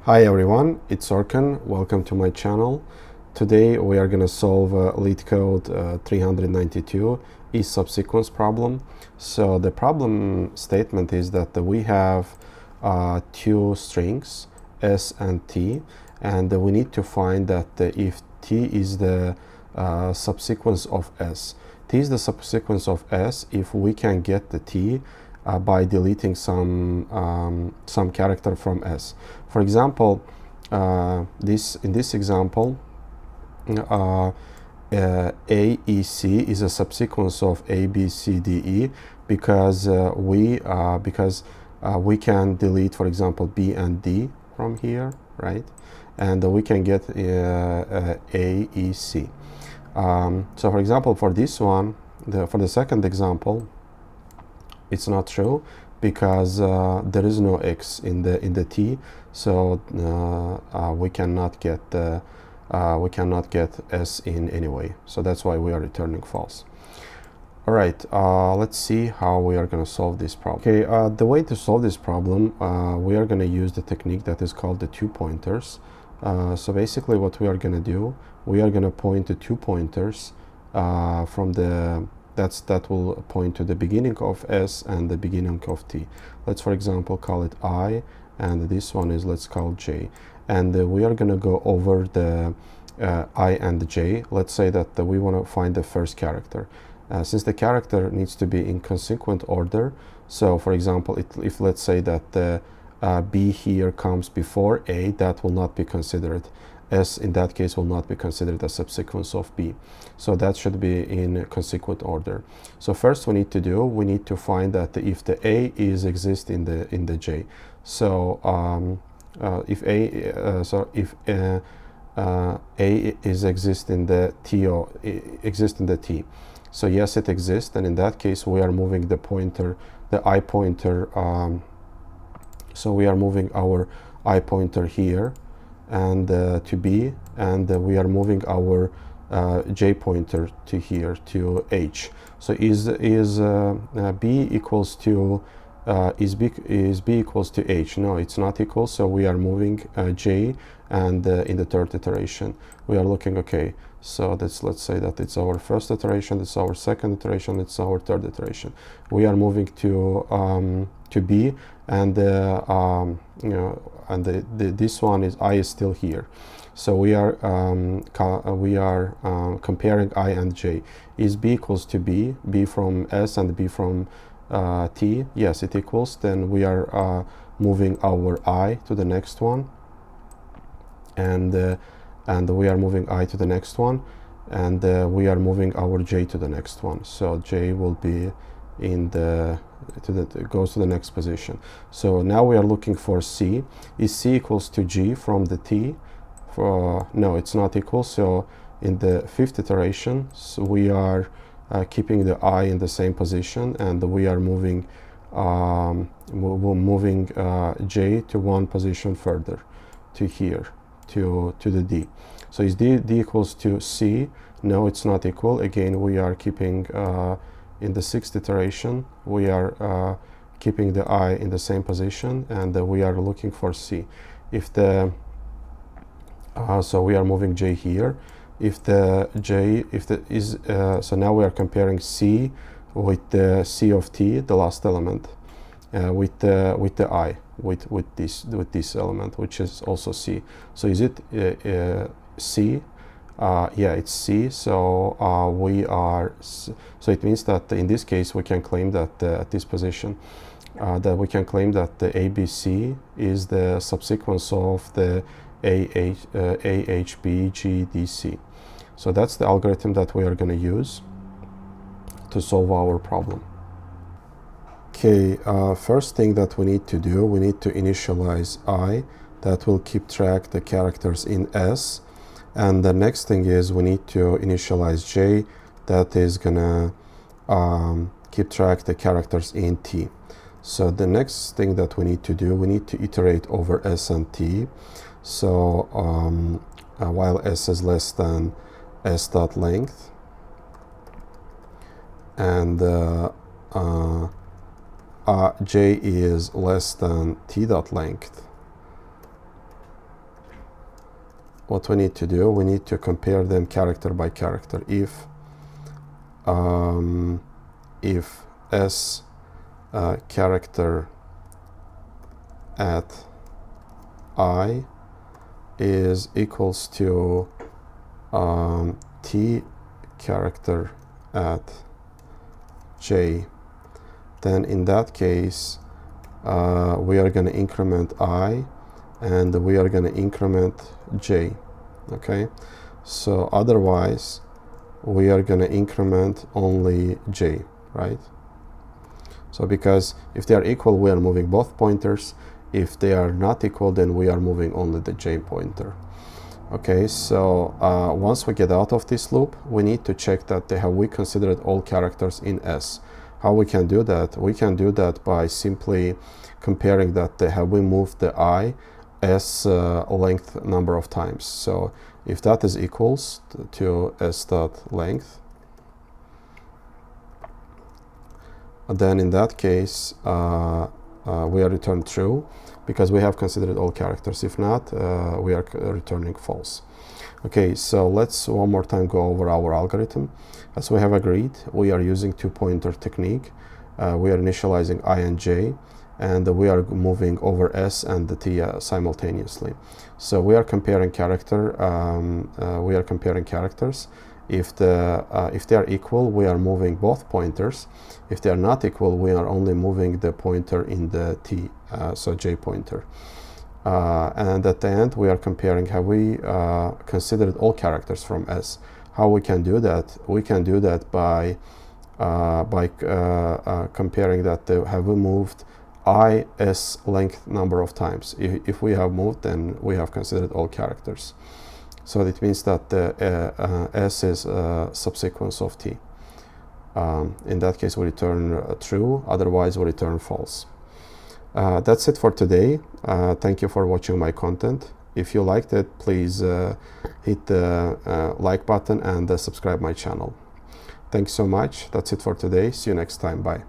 Hi everyone, it's Orkan. Welcome to my channel. Today we are going to solve LeetCode 392 is subsequence problem. So the problem statement is that we have two strings s and t, and we need to find that if t is the subsequence of s. T is the subsequence of s if we can get the t by deleting some character from s. For example, in this example, AEC is a subsequence of A, B, C, D, E because we can delete, for example, B and D from here, right? And we can get AEC. So, for example, for this one, for the second example, it's not true because there is no x in the t, so we cannot get s in any way. So that's why we are returning false. All right, let's see how we are going to solve this problem. Okay, the way to solve this problem, we are going to use the technique that is called the two pointers. So basically, what we are going to do, we are going to point to two pointers from the that will point to the beginning of s and the beginning of t. Let's, for example, call it I, and this one is, let's call j. And we are going to go over the I and j. Let's say that we want to find the first character. Since the character needs to be in consequent order, so for example, if let's say that the b here comes before a, that will not be considered. S in that case will not be considered a subsequence of b. So that should be in consequent order. So first we need to find that if the a is exist in the j. So if a is exist in the t, or exist in the t. So yes, it exists, and in that case we are moving the pointer, the I pointer. So we are moving our I pointer here and to b, and we are moving our j pointer to here to h. So is b equals to is b equals to h? No, it's not equal. So we are moving j, and in the third iteration we are looking, okay, so let's say that it's our first iteration, it's our second iteration, it's our third iteration. We are moving to b, and this one is I is still here. So we are comparing I and j. Is b equals to b from s and b from t? Yes, it equals. Then we are moving our I to the next one, and we are moving I to the next one, and we are moving our j to the next one. So j will be in the goes to the next position. So now we are looking for c. Is c equals to g from the t? No, it's not equal. So in the fifth iteration, so we are keeping the I in the same position, and we are moving j to one position further, to here, to the d. So is d equals to c? No, it's not equal. Again, we are keeping in the sixth iteration, we are keeping the I in the same position, and we are looking for c. If the so we are moving j here. So now we are comparing c with the c of t, the last element, with the I, with this element, which is also c. So is it c? Yeah, it's c. So so it means that in this case we can claim that at this position that we can claim that the ABC is the subsequence of the AHBGDC. So that's the algorithm that we are going to use to solve our problem. Okay, first thing that we need to do, we need to initialize I. That will keep track the characters in S. And the next thing is we need to initialize j. That is gonna keep track the characters in t. So the next thing that we need to do, we need to iterate over s and t. So while s is less than s dot length, and j is less than t dot length, what we need to do, we need to compare them character by character. If s character at I is equals to t character at j, then in that case we are going to increment I and we are going to increment j. Okay, so otherwise we are going to increment only j, right? So because if they are equal, we are moving both pointers. If they are not equal, then we are moving only the j pointer. Okay, so once we get out of this loop, we need to check that have we considered all characters in S. How we can do that? We can do that by simply comparing that have we moved the I S length number of times. So if that is equals to S dot length, then in that case we are returned true because we have considered all characters. If not, we are returning false. Okay, so let's one more time go over our algorithm. As we have agreed, we are using two-pointer technique. We are initializing I and j, and we are moving over s and the t simultaneously. So we are comparing characters. If they are equal, we are moving both pointers. If they are not equal, we are only moving the pointer in the t, so j pointer. And at the end, we are comparing have we considered all characters from S. How we can do that? We can do that by comparing that have we moved I S length number of times. If we have moved, then we have considered all characters. So it means that S is a subsequence of T. In that case, we return true, otherwise we return false. That's it for today. Thank you for watching my content. If you liked it, please hit the like button and subscribe my channel. Thanks so much. That's it for today. See you next time. Bye.